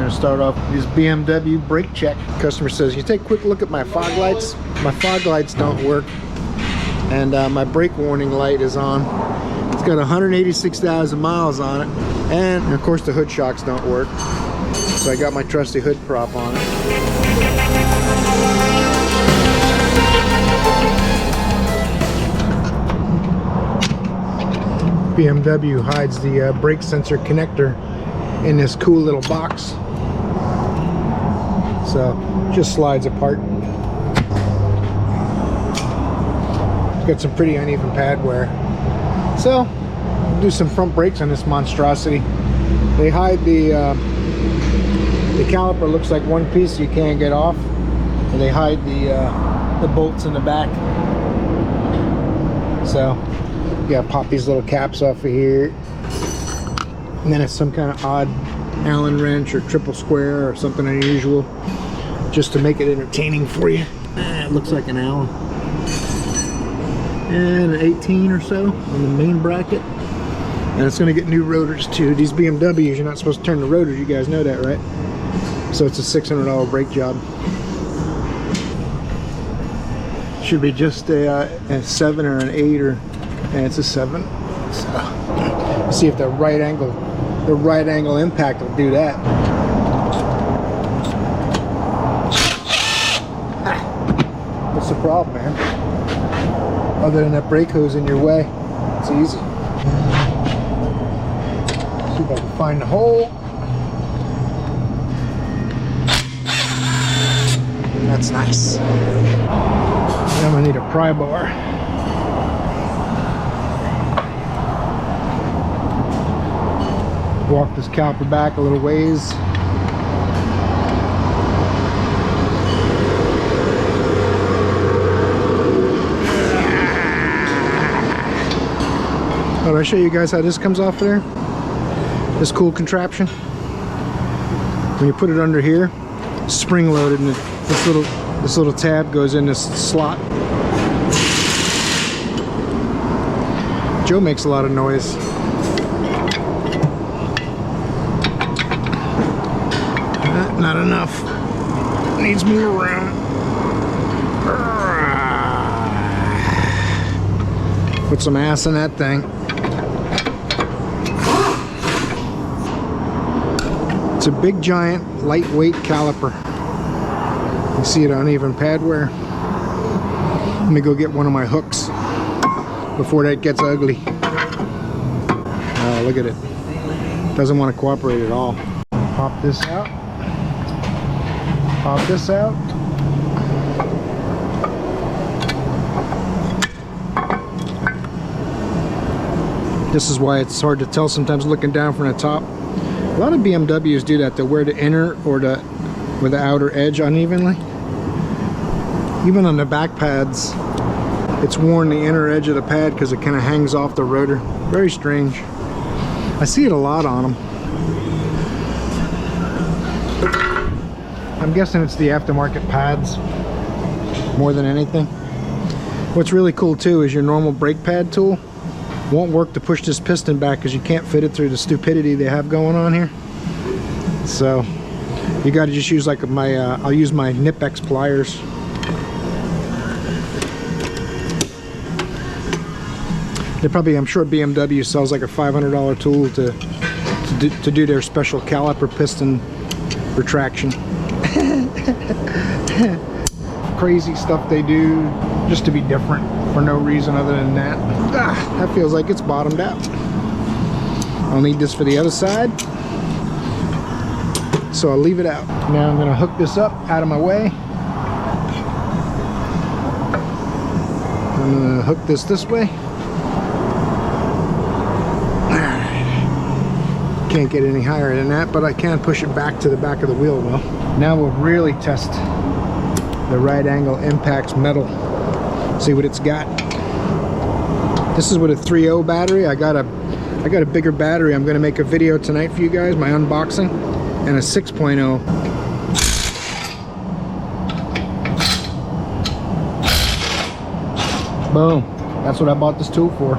gonna start off with this BMW brake check. Customer says, "You take a quick look at my fog lights." My fog lights don't work, and my brake warning light is on. It's got 186,000 miles on it, and of course the hood shocks don't work. So I got my trusty hood prop on it. BMW hides the brake sensor connector in this cool little box, so just slides apart. It's got some pretty uneven pad wear, so we'll do some front brakes on this monstrosity. They hide the caliper, looks like one piece you can't get off, and they hide the bolts in the back. So you gotta pop these little caps off of here, and then it's some kind of odd Allen wrench or triple square or something unusual, just to make it entertaining for you. It looks like an Allen, and an 18 or so on the main bracket. And it's going to get new rotors too. These BMWs, you're not supposed to turn the rotors, you guys know that, right? So it's a $600 brake job. Should be just a 7 or an 8, or and it's a 7. So let's see if the right angle impact will do that. What's the problem, man? Other than that brake hose in your way, it's easy. See if I can find the hole. That's nice. Then I'm gonna need a pry bar. Walk this caliper back a little ways. Oh, did I show you guys how this comes off of there? This cool contraption. When you put it under here, spring loaded, and this little tab goes in this slot. Joe makes a lot of noise. Not enough. Needs more room. Put some ass in that thing. It's a big, giant, lightweight caliper. You see it uneven pad wear. Let me go get one of my hooks before that gets ugly. Oh, look at it. Doesn't want to cooperate at all. Pop this out. Pop this out. This is why it's hard to tell sometimes looking down from the top. A lot of BMWs do that. They wear the inner or the outer edge unevenly. Even on the back pads, it's worn the inner edge of the pad because it kind of hangs off the rotor. Very strange. I see it a lot on them. I'm guessing it's the aftermarket pads more than anything. What's really cool too is your normal brake pad tool won't work to push this piston back because you can't fit it through the stupidity they have going on here. So you got to just use like my I'll use my Nip-X pliers. They probably, I'm sure BMW sells like a $500 tool to do their special caliper piston retraction. Crazy stuff they do just to be different for no reason other than that. That feels like it's bottomed out. I'll need this for the other side, so I'll leave it out. Now I'm going to hook this up out of my way. I'm going to hook this way. Can't get any higher than that, but I can push it back to the back of the wheel well. Now we'll really test the right angle impacts metal. See what it's got. This is with a 3.0 battery. I got a bigger battery. I'm going to make a video tonight for you guys, my unboxing, and a 6.0. Boom. That's what I bought this tool for.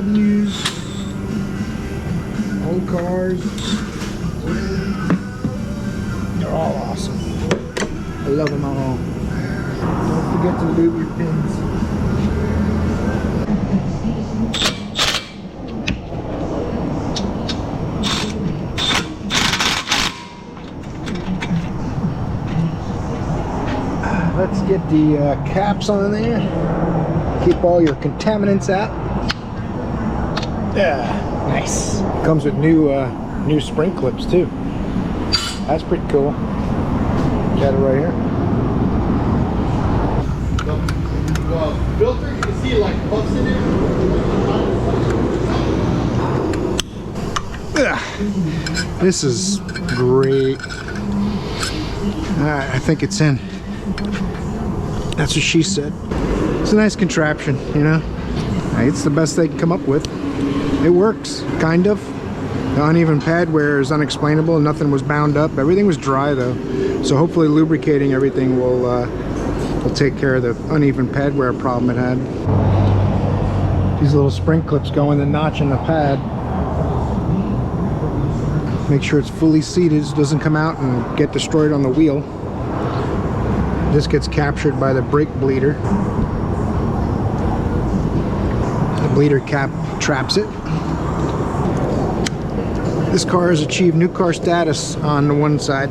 BMWs, old cars. They're all awesome. I love them all. Don't forget to lube your pins. Let's get the caps on there. Keep all your contaminants out. Yeah, nice. Comes with new spring clips too. That's pretty cool. Got it right here. The filter, you can see like bumps in it. This is great. Alright, I think it's in. That's what she said. It's a nice contraption, you know. It's the best they can come up with. It works, kind of. The uneven pad wear is unexplainable. Nothing was bound up. Everything was dry though. So hopefully lubricating everything will take care of the uneven pad wear problem it had. These little spring clips go in the notch in the pad. Make sure it's fully seated so it doesn't come out and get destroyed on the wheel. This gets captured by the brake bleeder. The bleeder cap traps it. This car has achieved new car status on the one side.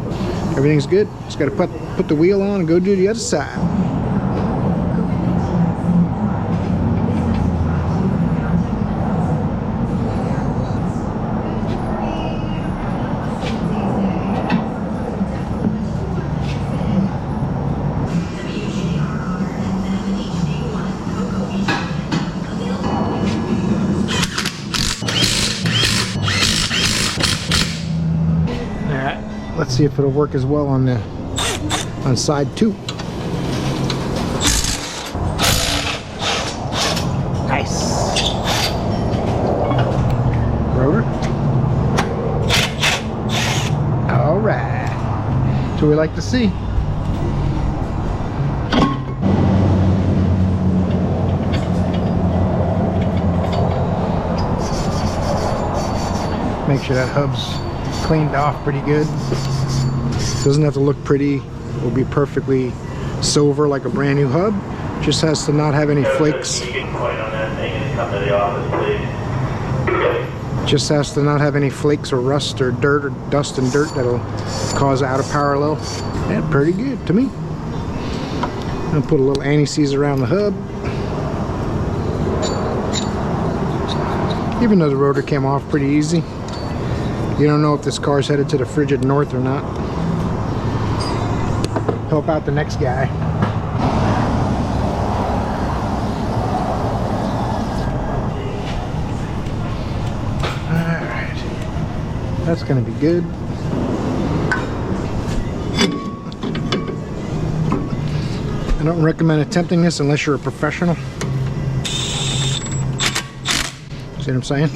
Everything's good. Just got to put the wheel on and go do the other side. Let's see if it'll work as well on side 2. Nice. Rotor. All right. That's what we like to see. Make sure that hub's cleaned off pretty good. Doesn't have to look pretty. It will be perfectly silver like a brand new hub. Just has to not have any flakes. Just has to not have any flakes or rust or dirt or dust and dirt that'll cause out of parallel. Yeah, pretty good to me. I'm gonna put a little anti-seize around the hub. Even though the rotor came off pretty easy. You don't know if this car's headed to the frigid north or not. Help out the next guy. Alright. That's gonna be good. I don't recommend attempting this unless you're a professional. See what I'm saying?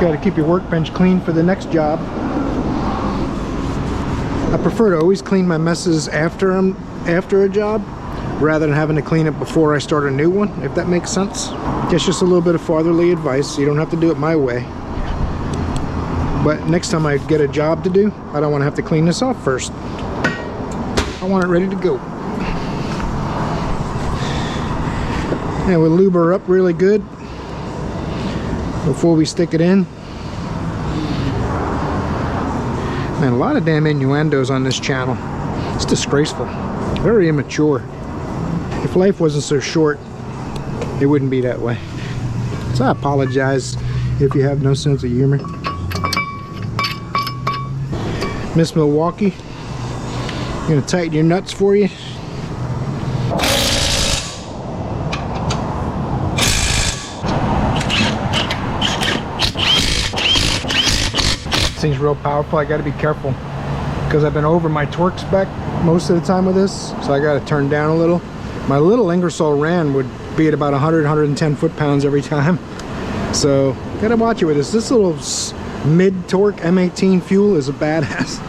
Got to keep your workbench clean for the next job. I prefer to always clean my messes after a job rather than having to clean it before I start a new one, if that makes sense. That's just a little bit of fatherly advice. You don't have to do it my way. But next time I get a job to do, I don't want to have to clean this off first. I want it ready to go. And we'll lube her up really good before we stick it in. Man, a lot of damn innuendos on this channel. It's disgraceful. Very immature. If life wasn't so short, it wouldn't be that way. So I apologize if you have no sense of humor. Miss Milwaukee, I'm gonna tighten your nuts for you. This thing's real powerful. I gotta be careful because I've been over my torque spec most of the time with this, so I got to turn down a little. My little Ingersoll Rand would be at about 110 foot-pounds every time, so gotta watch it with this. This little mid-torque M18 fuel is a badass.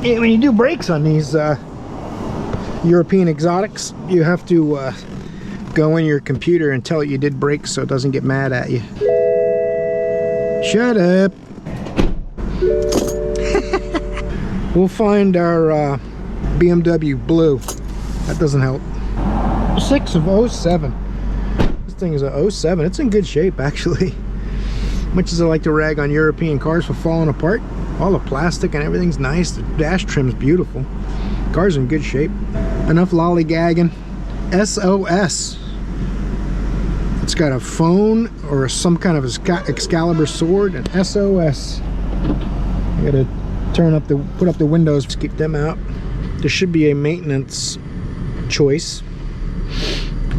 When you do brakes on these European exotics, you have to go in your computer and tell it you did brakes so it doesn't get mad at you. Shut up. We'll find our BMW blue. That doesn't help. 6 of 07. This thing is a 07. It's in good shape, actually. Much as I like to rag on European cars for falling apart, all the plastic and everything's nice. The dash trim's beautiful. Car's in good shape. Enough lollygagging. SOS. It's got a phone or some kind of Excalibur sword and SOS. I gotta put up the windows to keep them out. There should be a maintenance choice.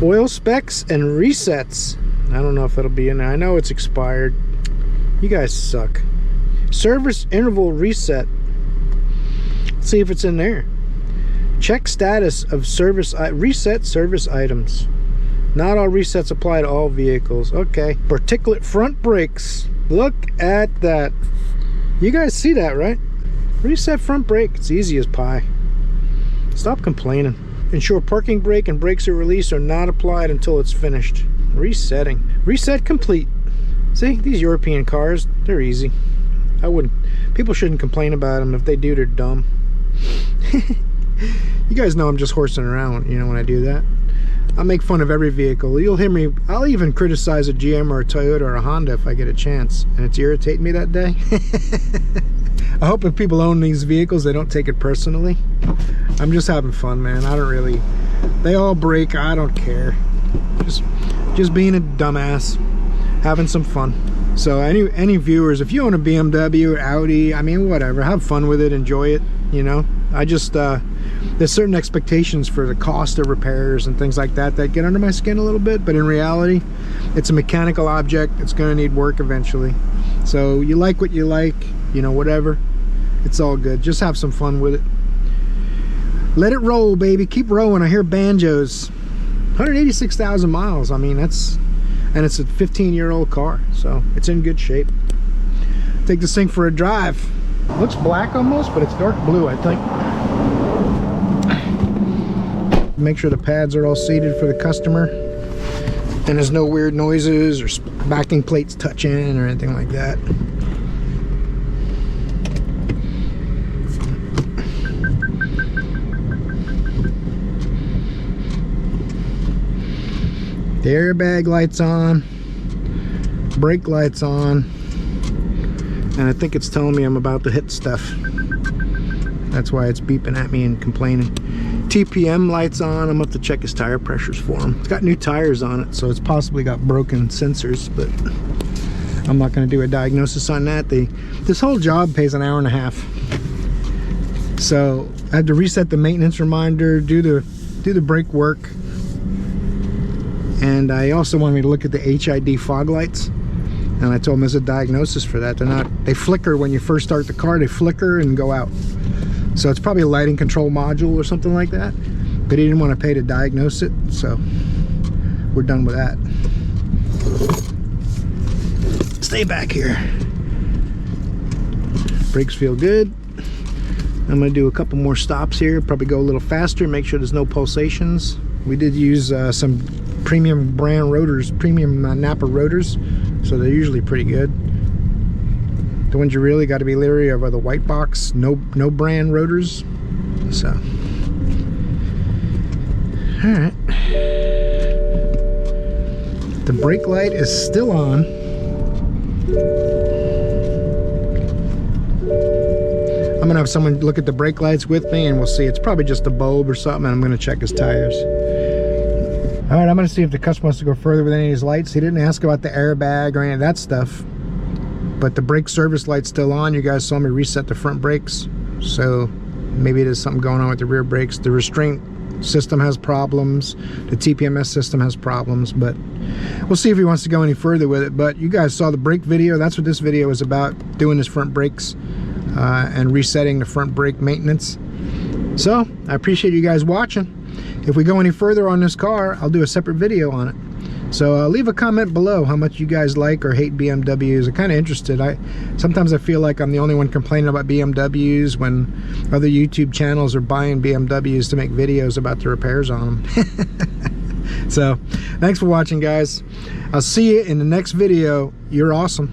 Oil specs and resets. I don't know if it'll be in there. I know it's expired. You guys suck. Service interval reset. Let's see if it's in there. Check status of service reset service items. Not all resets apply to all vehicles. Okay. Particulate front brakes. Look at that. You guys see that, right? Reset front brake. It's easy as pie. Stop complaining. Ensure parking brake and brakes are released are not applied until it's finished. Resetting. Reset complete. See, these European cars, they're easy. People shouldn't complain about them. If they do, they're dumb. You guys know I'm just horsing around, you know, when I do that. I make fun of every vehicle. You'll hear me, I'll even criticize a GM or a Toyota or a Honda if I get a chance. And it's irritating me that day. I hope if people own these vehicles, they don't take it personally. I'm just having fun, man. I don't really, they all break, I don't care. Just being a dumbass, having some fun. So any viewers, if you own a BMW or Audi, I mean, whatever, have fun with it, enjoy it, you know. I just, there's certain expectations for the cost of repairs and things like that that get under my skin a little bit, but in reality, it's a mechanical object. It's gonna need work eventually. So you like what you like, you know, whatever. It's all good. Just have some fun with it. Let it roll, baby. Keep rolling. I hear banjos. 186,000 miles. I mean, that's, and it's a 15-year-old car, so it's in good shape. Take this thing for a drive. Looks black almost, but it's dark blue, I think. Make sure the pads are all seated for the customer, and there's no weird noises or backing plates touching or anything like that. The airbag lights on, brake lights on, and I think it's telling me I'm about to hit stuff. That's why it's beeping at me and complaining. TPM lights on. I'm gonna have to check his tire pressures for him. It's got new tires on it, so it's possibly got broken sensors, but I'm not gonna do a diagnosis on that. This whole job pays an hour and a half. So I had to reset the maintenance reminder, do the brake work. And I also wanted me to look at the HID fog lights, and I told him there's a diagnosis for that. They flicker when you first start the car. They flicker and go out. So it's probably a lighting control module or something like that. But he didn't want to pay to diagnose it, so we're done with that. Stay back here. Brakes feel good. I'm gonna do a couple more stops here. Probably go a little faster. Make sure there's no pulsations. We did use some premium brand rotors, premium Napa rotors, so they're usually pretty good. The ones you really got to be leery of are the white box, no brand rotors. So, all right. The brake light is still on. I'm gonna have someone look at the brake lights with me, and we'll see. It's probably just a bulb or something, and I'm gonna check his tires. All right, I'm gonna see if the customer wants to go further with any of his lights. He didn't ask about the airbag or any of that stuff, but the brake service light's still on. You guys saw me reset the front brakes, so maybe there's something going on with the rear brakes. The restraint system has problems, the TPMS system has problems, but we'll see if he wants to go any further with it. But you guys saw the brake video. That's what this video is about, doing his front brakes and resetting the front brake maintenance. So I appreciate you guys watching. If we go any further on this car, I'll do a separate video on it. So leave a comment below how much you guys like or hate BMWs. I'm kind of interested. Sometimes I feel like I'm the only one complaining about BMWs when other YouTube channels are buying BMWs to make videos about the repairs on them. So thanks for watching, guys. I'll see you in the next video. You're awesome.